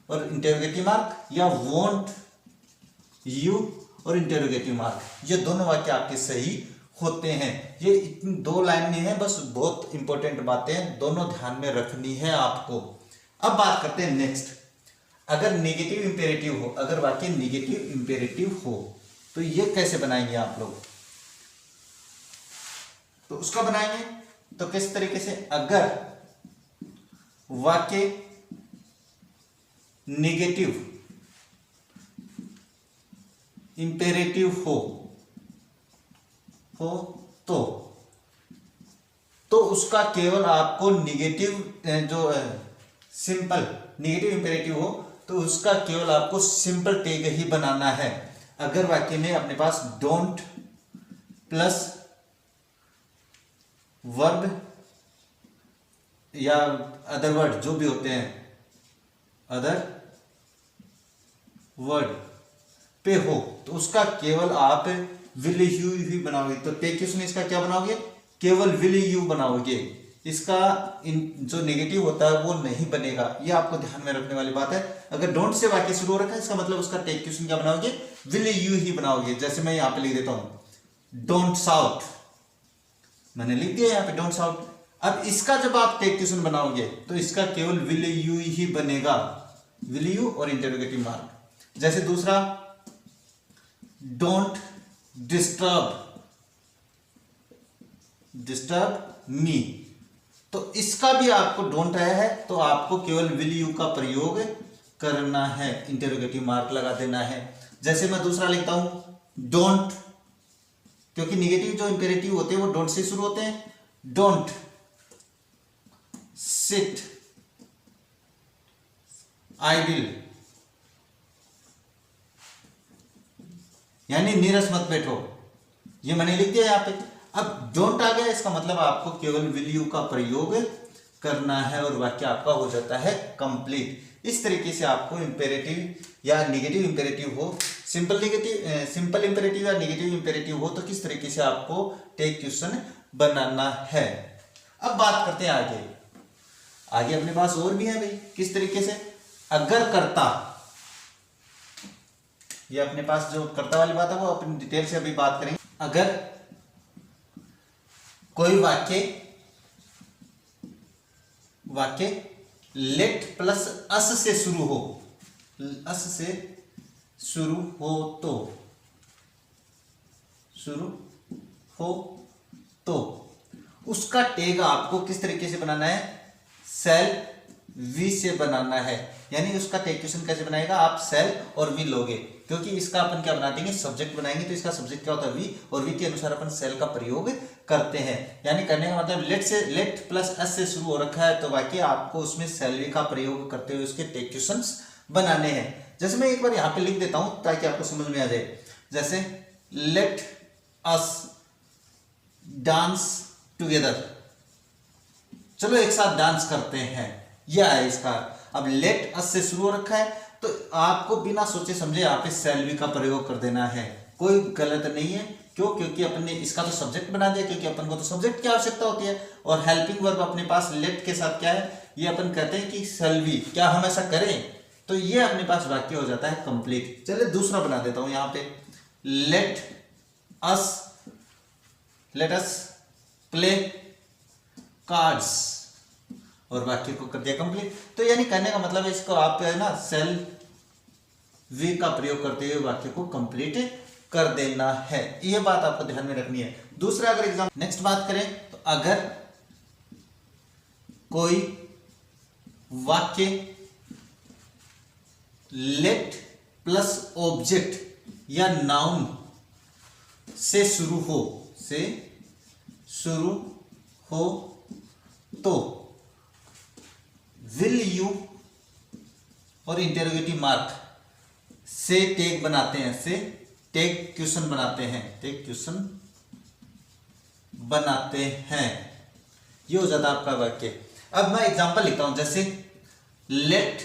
और इंटरोगेटिव मार्क, या वॉन्ट यू और इंटरोगेटिव मार्क, ये दोनों वाक्य आपके सही होते हैं। ये इतनी दो लाइन में है, बस बहुत इंपॉर्टेंट बातें दोनों ध्यान में रखनी है आपको। अब बात करते हैं नेक्स्ट। अगर नेगेटिव इंपेरेटिव हो, अगर वाक्य नेगेटिव इंपेरेटिव हो तो ये कैसे बनाएंगे आप लोग, तो उसका बनाएंगे तो किस तरीके से, अगर वाक्य नेगेटिव इंपेरेटिव हो तो उसका केवल आपको नेगेटिव, जो सिंपल नेगेटिव इंपेरेटिव हो तो उसका केवल आपको सिंपल टैग ही बनाना है। अगर वाक्य में अपने पास डोंट प्लस वर्ब या अदर वर्ड जो भी होते हैं, अदर वर्ड पे हो तो उसका केवल आप विल यू ही बनाओगे। तो टेक क्वेश्चन इसका क्या बनाओगे, केवल विल यू बनाओगे। इसका जो नेगेटिव होता है वो नहीं बनेगा। ये आपको ध्यान में रखने वाली बात है। अगर डोंट से वाक्य शुरू हो रखा है, इसका मतलब उसका टेक क्वेश्चन क्या बनाओगे, विल यू ही बनाओगे। जैसे मैं यहां पे लिख देता हूं डोंट शाउट, मैंने लिख दिया यहां पे डोंट शाउट। अब इसका जब आप टेक क्वेश्चन बनाओगे तो इसका केवल विल यू ही बनेगा, विल यू और इंटरोगेटिव मार्क। जैसे दूसरा डोंट डिस्टर्ब मी, तो इसका भी आपको डोंट आया है तो आपको केवल विल यू का प्रयोग करना है, इंटरोगेटिव मार्क लगा देना है। जैसे मैं दूसरा लिखता हूं डोंट, क्योंकि नेगेटिव जो इंपेरेटिव होते हैं वो डोंट से शुरू होते हैं। डोंट सिट आइडिल, यानी नीरस मत बैठो, ये मैंने लिख दिया यहां पे। अब डोंट आ गया, इसका मतलब आपको केवल विल यू का प्रयोग करना है और वाक्य आपका हो जाता है कंप्लीट। इस तरीके से आपको इंपेरेटिव या नेगेटिव इंपेरेटिव हो, सिंपल इंपेरेटिव या नेगेटिव इंपेरेटिव हो तो किस तरीके से आपको टेक क्वेश्चन बनाना है। अब बात करते हैं आगे अपने पास और भी है भाई। किस तरीके से, अगर कर्ता, ये अपने पास जो कर्ता वाली बात है वो अपनी डिटेल से अभी बात करेंगे। अगर कोई वाक्य लेट प्लस अस से शुरू हो तो उसका टैग आपको किस तरीके से बनाना है, सेल वी से बनाना है। यानी उसका टेक क्वेश्चन कैसे बनाएगा, आप सेल और वी लोगे। क्योंकि इसका अपन क्या बना देंगे, सब्जेक्ट बनाएंगे, तो इसका सब्जेक्ट क्या होता है वी, और वी के अनुसार अपन सेल का प्रयोग करते हैं। यानी करने का मतलब लेट प्लस एस से शुरू हो रखा है, तो बाकी आपको उसमें सेल वी का प्रयोग करते हुए उसके टेक क्वेश्चंस बनाने हैं। जैसे मैं एक बार यहाँ पे लिख देता हूं ताकि आपको समझ में आ जाए। जैसे लेट अस डांस टुगेदर, चलो एक साथ डांस करते हैं, यह है इसका। अब लेट अस से शुरू हो रखा है, तो आपको बिना सोचे समझे यहाँ पे शैल बी का प्रयोग कर देना है, कोई गलत नहीं है। क्यों? क्योंकि अपन ने इसका तो सब्जेक्ट बना दिया, क्योंकि अपन को तो सब्जेक्ट की आवश्यकता होती है, और हेल्पिंग वर्ब अपने पास लेट के साथ क्या है, ये अपन कहते हैं कि शैल बी, क्या हम ऐसा करें, तो ये अपने पास वाक्य हो जाता है कंप्लीट। चलिए दूसरा बना देता हूं यहाँ पे, लेट अस प्ले कार्ड्स, और वाक्य को कर दिया कंप्लीट। तो यानी कहने का मतलब है इसको आप है ना सेल वी का प्रयोग करते हुए वाक्य को कंप्लीट कर देना है, यह बात आपको ध्यान में रखनी है। दूसरा अगर एग्जाम नेक्स्ट बात करें, तो अगर कोई वाक्य लेट प्लस ऑब्जेक्ट या नाउन से शुरू हो तो विल यू और इंटरोगेटिव मार्क से टेक बनाते हैं, से टेक क्वेश्चन बनाते हैं, ये हो जाता है आपका वाक्य। अब मैं एग्जांपल लिखता हूं, जैसे लेट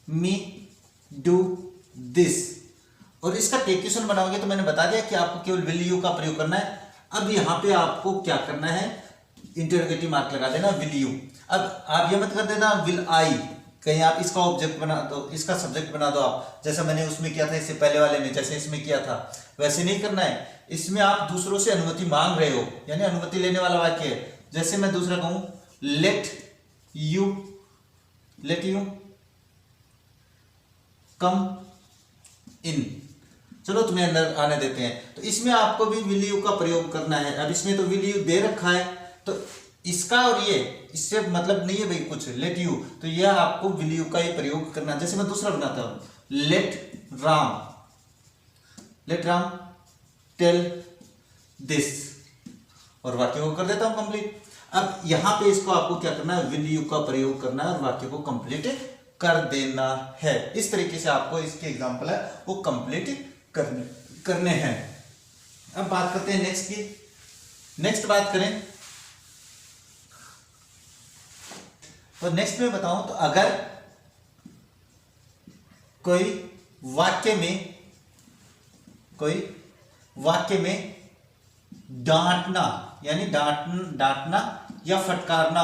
मी डू दिस, और इसका टेक क्वेश्चन बनाओगे तो मैंने बता दिया कि आपको केवल विल यू का प्रयोग करना है। अब यहां पे आपको क्या करना है, इंटरोगेटिव मार्क लगा देना विल यू। अब आप ये मत कर देना विल आई, कहीं आप इसका ऑब्जेक्ट बना दो, इसका सब्जेक्ट बना दो आप, जैसा मैंने उसमें किया था, इससे पहले वाले में जैसे इसमें किया था वैसे नहीं करना है। इसमें आप दूसरों से अनुमति मांग रहे हो, यानी अनुमति लेने वाला वाक्य है। जैसे मैं दूसरा कहूं लेट यू कम इन, चलो तुम्हें अंदर आने देते हैं, तो इसमें आपको भी विल यू का प्रयोग करना है। अब इसमें तो विल यू दे रखा है, तो इसका और ये इससे मतलब नहीं है भाई कुछ, लेट यू, तो यह आपको विल यू का ही प्रयोग करना है। जैसे मैं दूसरा बनाता हूं, लेट राम टेल दिस, और वाक्य को कर देता हूं कंप्लीट। अब यहां पे इसको आपको क्या करना है, विल यू का प्रयोग करना है और वाक्य को कंप्लीट कर देना है। इस तरीके से आपको इसके एग्जांपल है वो कंप्लीट करने हैं। अब बात करते हैं नेक्स्ट की। नेक्स्ट बात करें तो नेक्स्ट में बताऊं तो अगर कोई वाक्य में डांटना, यानी डांटना या फटकारना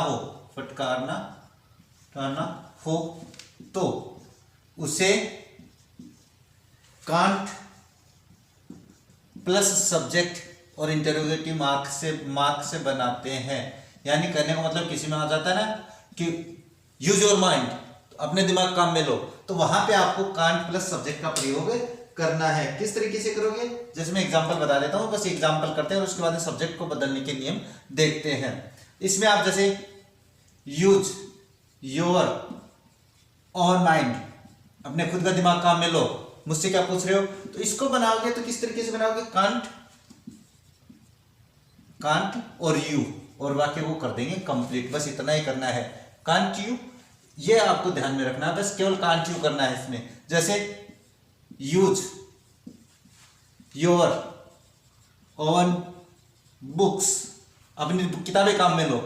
हो तो उसे कांट प्लस सब्जेक्ट और इंटरोगेटिव मार्क से बनाते हैं। यानी कहने का मतलब किसी में आ जाता है ना कि यूज योर माइंड, अपने दिमाग काम में लो, तो वहां पे आपको कांट प्लस सब्जेक्ट का प्रयोग करना है। किस तरीके से करोगे, जैसे मैं एग्जांपल बता देता हूं, बस एग्जांपल करते हैं और उसके बाद सब्जेक्ट को बदलने के नियम देखते हैं। इसमें आप जैसे यूज योर ऑन माइंड, अपने खुद का दिमाग काम में लो, मुझसे क्या पूछ रहे हो, तो इसको बनाओगे तो किस तरीके से बनाओगे, कांट और यू, और वाक्य को कर देंगे कंप्लीट। बस इतना ही करना है, कांट यू, ये आपको ध्यान में रखना है, बस केवल कांट यू करना है इसमें। जैसे यूज योर ओन बुक्स, अपनी किताबें काम में लो,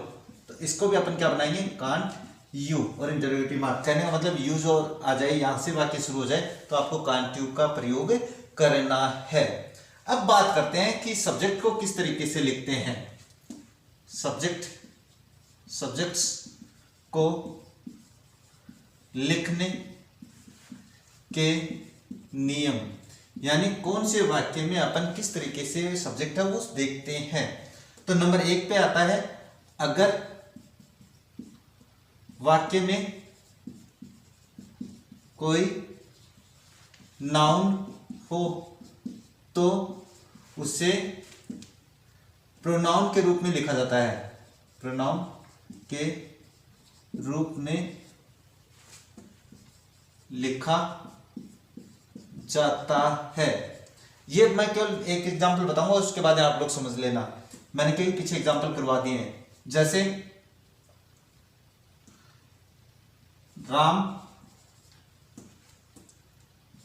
तो इसको भी अपन क्या बनाएंगे, कांट यू और इंटरोगेटिव मार्क। कहने का मतलब यूज और आ जाए, यहां से वाक्य शुरू हो जाए, तो आपको कांट यू का प्रयोग करना है। अब बात करते हैं कि सब्जेक्ट को किस तरीके से लिखते हैं। सब्जेक्ट्स को लिखने के नियम, यानी कौन से वाक्य में अपन किस तरीके से सब्जेक्ट है वो देखते हैं। तो नंबर 1 पे आता है, अगर वाक्य में कोई नाउन हो तो उसे प्रोनाउन के रूप में लिखा जाता है, प्रोनाउन के रूप में लिखा जाता है। ये मैं केवल एक एग्जांपल बताऊंगा, उसके बाद आप लोग समझ लेना। मैंने कई पीछे एग्जांपल करवा दिए हैं, जैसे राम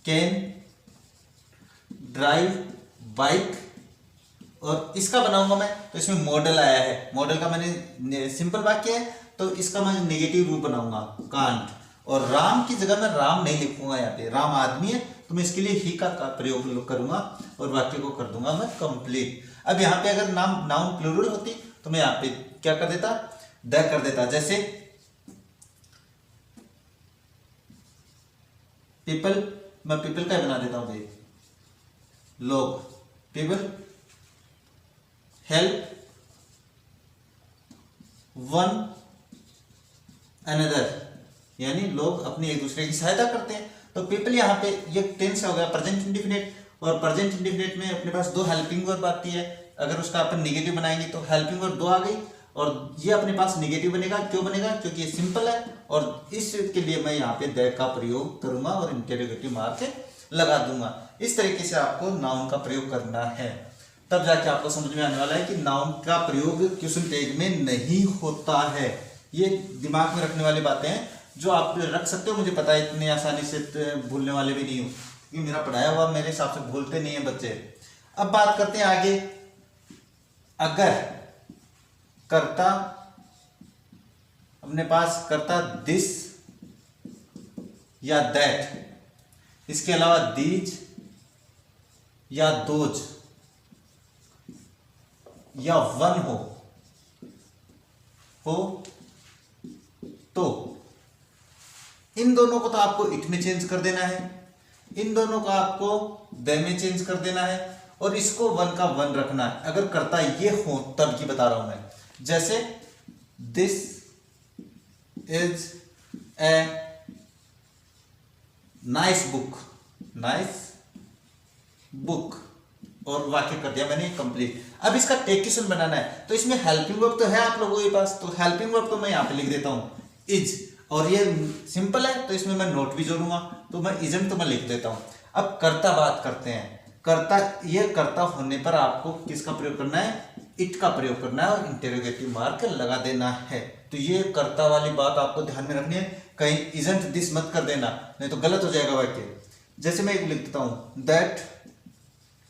कैन ड्राइव बाइक, और इसका बनाऊंगा मैं तो इसमें मॉडल आया है, मॉडल का मैंने सिंपल वाक्य है तो इसका मैं नेगेटिव रूप बनाऊंगा कांट, और राम की जगह मैं राम नहीं लिखूंगा, यहाँ पे राम आदमी है तो मैं इसके लिए ही का प्रयोग करूंगा और वाक्य को कर दूंगा मैं कंप्लीट। अब यहाँ पे अगर नाउन प्लूरल होती तो मैं यहाँ पे क्या कर देता, द कर देता। जैसे पीपल, मैं पीपल का बना देता हूं भाई, लोग, पीपल हेल्प वन अनदर, यानी लोग अपनी एक दूसरे की सहायता करते हैं। तो पीपल यहाँ पे ये टेंस हो गया प्रेजेंट इंडिफिनिट, और प्रेजेंट इंडिफिनिट में अपने पास दो हेल्पिंग वर्ब आती है, अगर उसका अपन निगेटिव बनाएंगे तो हेल्पिंग वर्ब दो आ गई, और ये अपने पास निगेटिव बनेगा। क्यों बनेगा? क्योंकि ये सिंपल है, और इसके लिए मैं यहाँ पे दैट का प्रयोग करूंगा और इंटरोगेटिव मार्क लगा दूंगा। इस तरीके से आपको नाउन का प्रयोग करना है, तब जाके आपको समझ में आने वाला है कि नाउन का प्रयोग क्वेश्चन टैग में नहीं होता है। ये दिमाग में रखने वाली बातें हैं जो आप रख सकते हो, मुझे पता है इतनी आसानी से भूलने वाले भी नहीं हूँ, क्योंकि मेरा पढ़ाया हुआ मेरे हिसाब से भूलते नहीं है बच्चे। अब बात करते हैं आगे, अगर कर्ता अपने पास कर्ता दिस या दैट, इसके अलावा दीज या दोज या वन हो तो इन दोनों को तो आपको इट में चेंज कर देना है, इन दोनों को आपको द में चेंज कर देना है, और इसको वन का वन रखना है। अगर करता ये हो तब की बता रहा हूं मैं, जैसे this is a nice book, nice book, और वाक्य कर दिया मैंने कंप्लीट। अब इसका टेक क्वेश्चन बनाना है, तो इसमें हेल्पिंग वर्ब तो है आप लोगों के पास, तो हेल्पिंग वर्ब तो मैं यहाँ पे लिख देता हूँ इज, और ये सिंपल है तो इसमें मैं नोट भी जोड़ूंगा, तो मैं इजंट तो मैं लिख देता हूँ। अब कर्ता बात करते हैं, कर्ता, ये कर्ता होने पर आपको किसका प्रयोग करना है? इट का प्रयोग करना है, और इंटरोगेटिव मार्क लगा देना है। तो ये कर्ता वाली बात आपको ध्यान में रखनी है, कहीं इजंट दिस मत कर देना, नहीं तो गलत हो जाएगा वाक्य। जैसे मैं एक लिख देता हूं, दैट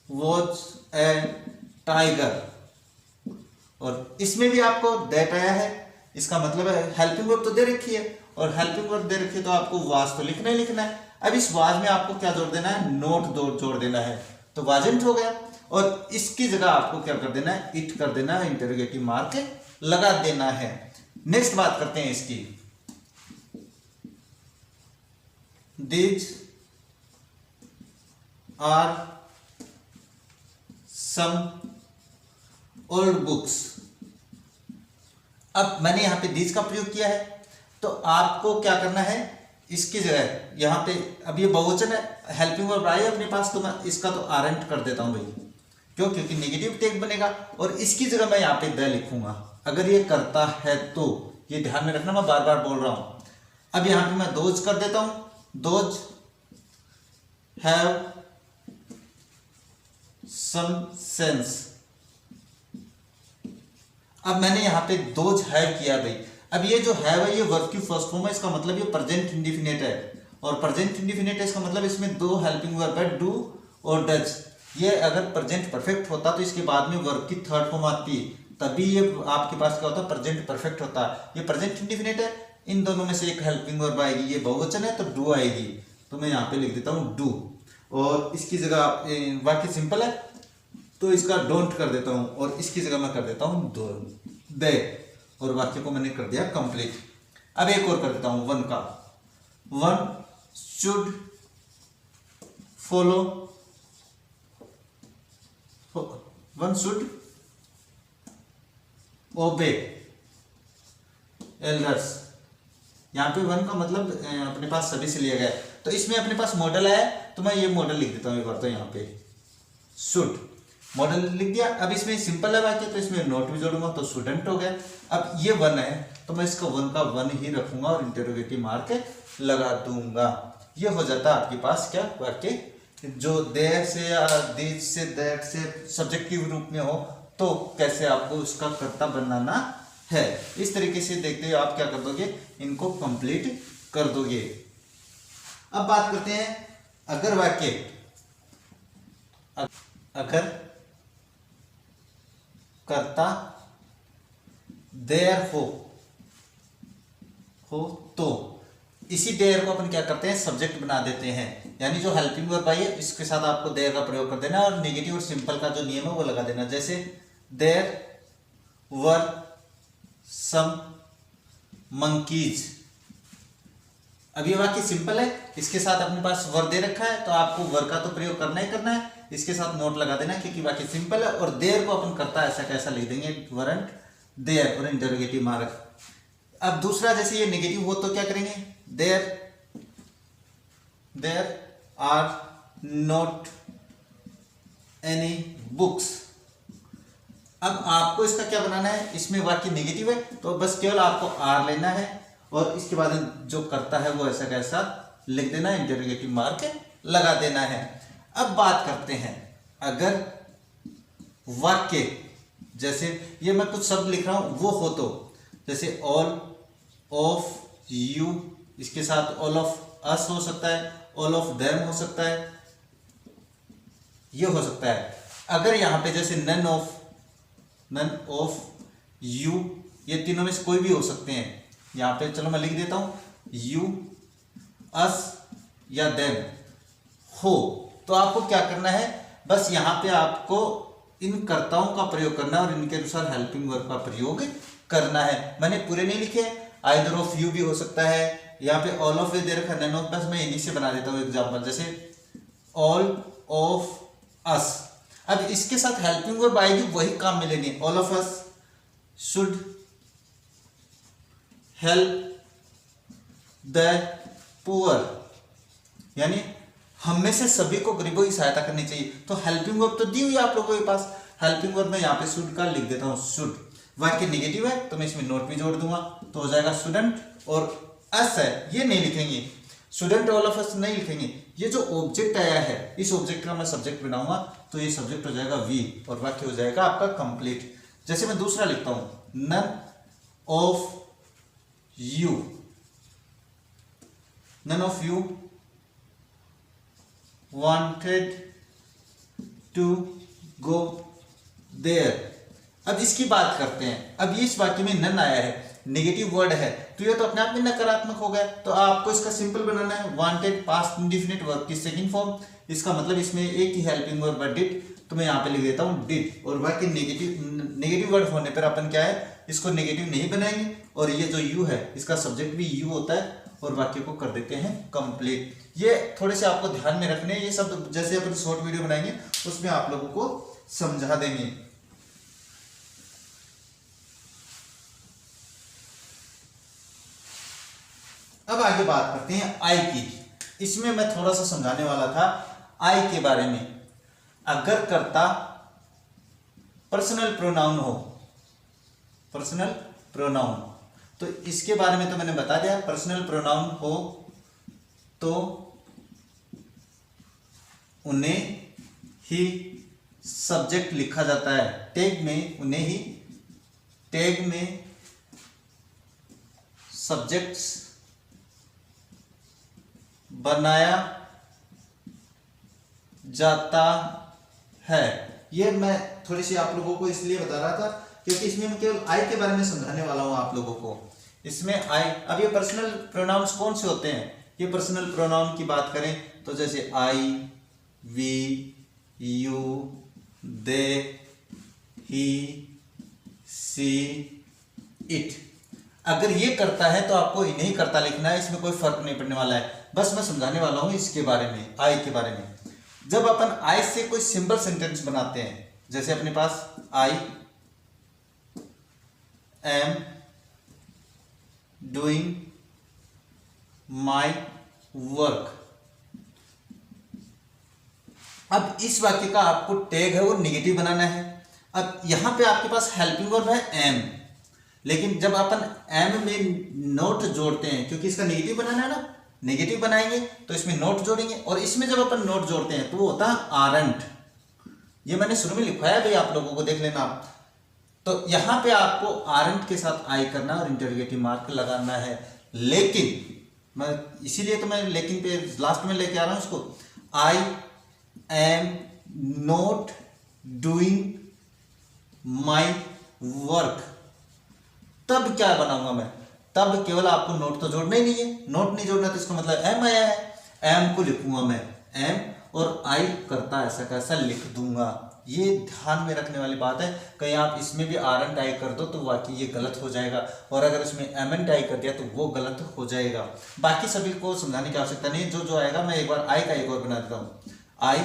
वॉज ए टाइगर, और इसमें भी आपको दैट आया है, इसका मतलब है हेल्पिंग वर्ब तो दे रखी है, और हेल्पिंग वर्ब दे रखी है तो आपको वाज तो लिखना ही लिखना है। अब इस वाज में आपको क्या जोड़ देना है? नोट जोड़ देना है, तो वाजेंट हो गया, और इसकी जगह आपको क्या कर देना है? इट कर देना है, इंटरोगेटिव मार्क लगा देना है। नेक्स्ट बात करते हैं इसकी, these are some old books. अब मैंने यहां पे दीज का प्रयोग किया है, तो आपको क्या करना है? इसकी जगह यहां पे, अब ये बहुवचन है, हेल्पिंग वर्ब आई है अपने पास, तो मैं इसका तो आरंट कर देता हूं भाई, क्यों? क्योंकि नेगेटिव टेक बनेगा, और इसकी जगह मैं यहाँ पे द लिखूंगा अगर ये करता है तो। ये ध्यान में रखना, मैं बार बार बोल रहा हूं। अब यहां पे मैं दोज कर देता हूं, दोज हैव सम सेंस। अब मैंने यहां पे दोज हैव किया भाई। अब ये जो हैव है ये वर्ब की फर्स्ट फॉर्म है, इसका मतलब ये प्रेजेंट इंडिफिनिट है, और प्रेजेंट इंडिफिनिट है इसका मतलब इसमें दो हेल्पिंग वर्ब है, डू और डज। ये अगर प्रेजेंट परफेक्ट होता तो इसके बाद में वर्ब की थर्ड फॉर्म आती, तभी ये आपके पास क्या होता है? प्रेजेंट परफेक्ट होता। ये प्रेजेंट इंडिफिनिट है, इन दोनों में से एक हेल्पिंग वर्ब आएगी, ये बहुवचन है तो डू आएगी, तो मैं यहाँ पे लिख देता हूँ डू, और इसकी जगह वाक्य सिंपल है तो इसका डोंट कर देता हूँ, और इसकी जगह मैं कर देता हूँ दे, और वाक्य को मैंने कर दिया कंप्लीट। अब एक और कर देता हूँ वन का, one should follow, one should ओबे एल्डर्स। यहाँ पे वन का मतलब अपने पास सभी से लिया गया है, तो इसमें अपने पास मॉडल है तो मैं ये मॉडल लिख देता हूँ एक बार, तो यहाँ पे शुड मॉडल लिख दिया। अब इसमें सिंपल है वाक्य, तो इसमें नोट भी जोड़ूंगा तो स्टूडेंट हो गया। अब ये वन है तो मैं इसका वन का वन ही रखूंगा और इंटरोगेटिव मार्क लगा दूंगा। ये हो जाता है आपके पास क्या? वाक्य जो देयर से या दिस से दैट से सब्जेक्टिव रूप में हो तो कैसे आपको उसका कर्ता बनाना है। इस तरीके से देखते हुए आप क्या कर दोगे, इनको कंप्लीट कर दोगे। अब बात करते हैं अगर वाक्य, अगर कर्ता देयर हो तो इसी देयर को अपन क्या करते हैं, सब्जेक्ट बना देते हैं। यानी जो हेल्पिंग वर्ब आई है इसके साथ आपको देयर का प्रयोग कर देना और नेगेटिव और सिंपल का जो नियम है वो लगा देना। जैसे देयर वर सम मंकीज। अब ये वाक्य सिंपल है, इसके साथ अपने पास वर दे रखा है तो आपको वर का तो प्रयोग करना ही करना है, इसके साथ नोट लगा देना क्योंकि वाक्य सिंपल है। और देयर को अपन करता ऐसा कैसा लिख देंगे, वरंट देयर और इंटरोगेटिव मार्क। अब दूसरा जैसे ये नेगेटिव हो तो क्या करेंगे, there are not any books. अब आपको इसका क्या बनाना है, इसमें वाक्य नेगेटिव है तो बस केवल आपको आर लेना है और इसके बाद जो करता है वो ऐसा कैसा लिख देना, इंटरोगेटिव मार्क लगा देना है। अब बात करते हैं अगर वाक्य, जैसे ये मैं कुछ शब्द लिख रहा हूं वो हो तो, जैसे ऑल ऑफ यू, इसके साथ ऑल ऑफ अस हो सकता है, ऑल ऑफ देम हो सकता है, ये हो सकता है। अगर यहां पे जैसे नन ऑफ यू, ये तीनों में से कोई भी हो सकते हैं। यहां पे चलो मैं लिख देता हूं, यू अस या देम हो तो आपको क्या करना है, बस यहां पे आपको इन कर्ताओं का प्रयोग करना है और इनके अनुसार हेल्पिंग वर्ब का प्रयोग करना है। मैंने पूरे नहीं लिखे, आइदर ऑफ यू भी हो सकता है, यहाँ पे ऑल ऑफ दे रखा, नन ऑफ, बस मैं इन्हीं से बना देता हूँ एग्जाम्पल, जैसे ऑल ऑफ अस। अब इसके साथ हेल्पिंग वर्ब आएगी, वही काम में लेनी है। All of us should help the poor, यानी हम में से सभी को गरीबों की सहायता करनी चाहिए। तो हेल्पिंग वर्ब तो दी हुई है आप लोगों के पास, हेल्पिंग वर्ब में यहाँ पे शुड का लिख देता हूँ, शुड। वाक्य नेगेटिव है तो मैं इसमें नोट भी जोड़ दूंगा तो हो जाएगा स्टूडेंट, और अस है ये नहीं लिखेंगे, स्टूडेंट ऑल ऑफ अस नहीं लिखेंगे। ये जो ऑब्जेक्ट आया है इस ऑब्जेक्ट का मैं सब्जेक्ट बनाऊंगा तो ये सब्जेक्ट हो जाएगा वी और वाक्य हो जाएगा आपका कंप्लीट। जैसे मैं दूसरा लिखता हूं, none of you, none of you wanted to go there. अब इसकी बात करते हैं। अब इस वाक्य में नन आया है, नेगेटिव वर्ड है तो ये तो अपने आप में नकारात्मक हो गया, तो आपको इसका सिंपल बनाना है, वांटेड पास्ट इंडेफिनिट वर्ब की सेकंड फॉर्म। इसका मतलब इसमें एक ही हेल्पिंग वर्ब है डिड, तो मैं यहाँ पे लिख देता हूँ डिड। और वाक्य नेगेटिव वर्ड होने पर अपन क्या है, इसको नेगेटिव नहीं बनाएंगे और ये जो यू है इसका सब्जेक्ट भी यू होता है और वाक्य को कर देते हैं कंप्लीट। ये थोड़े से आपको ध्यान में रखने, ये सब जैसे अपन शॉर्ट वीडियो बनाएंगे उसमें आप लोगों को समझा देंगे। अब आगे बात करते हैं आई की। इसमें मैं थोड़ा सा समझाने वाला था आई के बारे में। अगर कर्ता पर्सनल प्रोनाउन हो, पर्सनल प्रोनाउन, तो इसके बारे में तो मैंने बता दिया। पर्सनल प्रोनाउन हो तो उन्हें ही सब्जेक्ट लिखा जाता है, टैग में उन्हें ही टैग में सब्जेक्ट्स बनाया जाता है। ये मैं थोड़ी सी आप लोगों को इसलिए बता रहा था क्योंकि इसमें मैं केवल आई के बारे में समझाने वाला हूं आप लोगों को। इसमें आई, अब ये पर्सनल प्रोनाउंस कौन से होते हैं, ये पर्सनल प्रोनाउन की बात करें तो जैसे I, we, you, they, he, she, it. अगर ये करता है तो आपको इन्हें करता लिखना है, इसमें कोई फर्क नहीं पड़ने वाला है। बस मैं समझाने वाला हूं इसके बारे में, आई के बारे में। जब अपन आई से कोई सिंपल सेंटेंस बनाते हैं, जैसे अपने पास I am doing my work. अब इस वाक्य का आपको टैग है वो नेगेटिव बनाना है। अब यहां पे आपके पास हेल्पिंग वर्ब है एम, लेकिन जब अपन एम में नोट जोड़ते हैं क्योंकि इसका नेगेटिव बनाना है ना, नेगेटिव बनाएंगे तो इसमें नोट जोड़ेंगे, और इसमें जब अपन नोट जोड़ते हैं तो वो होता है आरंट। ये मैंने शुरू में लिखवाया भाई, आप लोगों को देख लेना। तो यहां पे आपको आरंट के साथ आई करना और इंटरोगेटिव मार्क लगाना है। लेकिन मैं इसीलिए तो मैं लेकिन पे लास्ट में लेके आ रहा हूं इसको। I am not doing my work, तब क्या बनाऊंगा मैं, तब केवल आपको नोट तो जोड़ना ही नहीं है। नोट नहीं जोड़ना तो इसका मतलब एम आया है, एम को लिखूंगा मैं एम, और आई करता ऐसा कैसा लिख दूंगा। ये ध्यान में रखने वाली बात है, कहीं आप इसमें भी आर एन टाई कर दो तो वाकई ये गलत हो जाएगा, और अगर इसमें एम एन टाई कर दिया तो वो गलत हो जाएगा। बाकी सभी को समझाने की आवश्यकता नहीं है, जो जो आएगा मैं एक बार आई का एक और बना देता हूं। I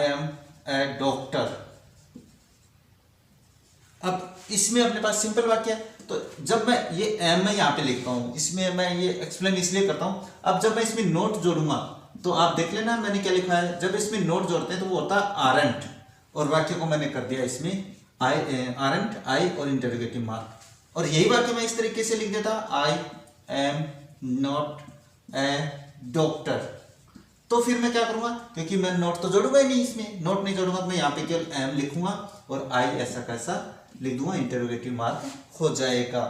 am a doctor. अब इसमें अपने पास सिंपल वाक्य है, तो जब मैं ये एम मैं यहाँ पे लिखता हूँ, इसमें मैं ये एक्सप्लेन इसलिए करता हूँ। अब जब मैं इसमें नोट जोड़ूंगा तो आप देख लेना मैंने क्या लिखा है। जब इसमें नोट जोड़ते हैं तो वो होता है आरंट, और वाक्य को मैंने कर दिया इसमें आरंट आई और इंटरोगेटिव मार्क, और यही वाक्य मैं इस तरीके से लिख देता, I am not a doctor. तो फिर मैं क्या करूंगा, क्योंकि मैं नोट तो जोड़ूंगा ही नहीं, इसमें नोट नहीं जोड़ूंगा तो मैं यहाँ पे केवल एम लिखूंगा और आई ऐसा कैसा लिख दूंगा, इंटरोगेटिव मार्क हो जाएगा।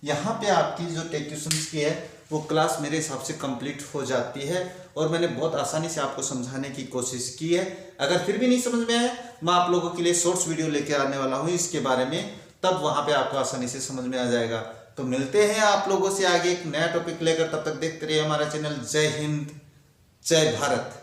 यहाँ पे आपकी जो टेक ट्यूशंस की है वो क्लास मेरे हिसाब से कंप्लीट हो जाती है, और मैंने बहुत आसानी से आपको समझाने की कोशिश की है। अगर फिर भी नहीं समझ में आया, मैं आप लोगों के लिए शॉर्ट्स वीडियो लेके आने वाला हूँ इसके बारे में, तब वहाँ पे आपको आसानी से समझ में आ जाएगा। तो मिलते हैं आप लोगों से आगे एक नया टॉपिक लेकर, तब तक देखते रहिए हमारा चैनल। जय हिंद, जय भारत।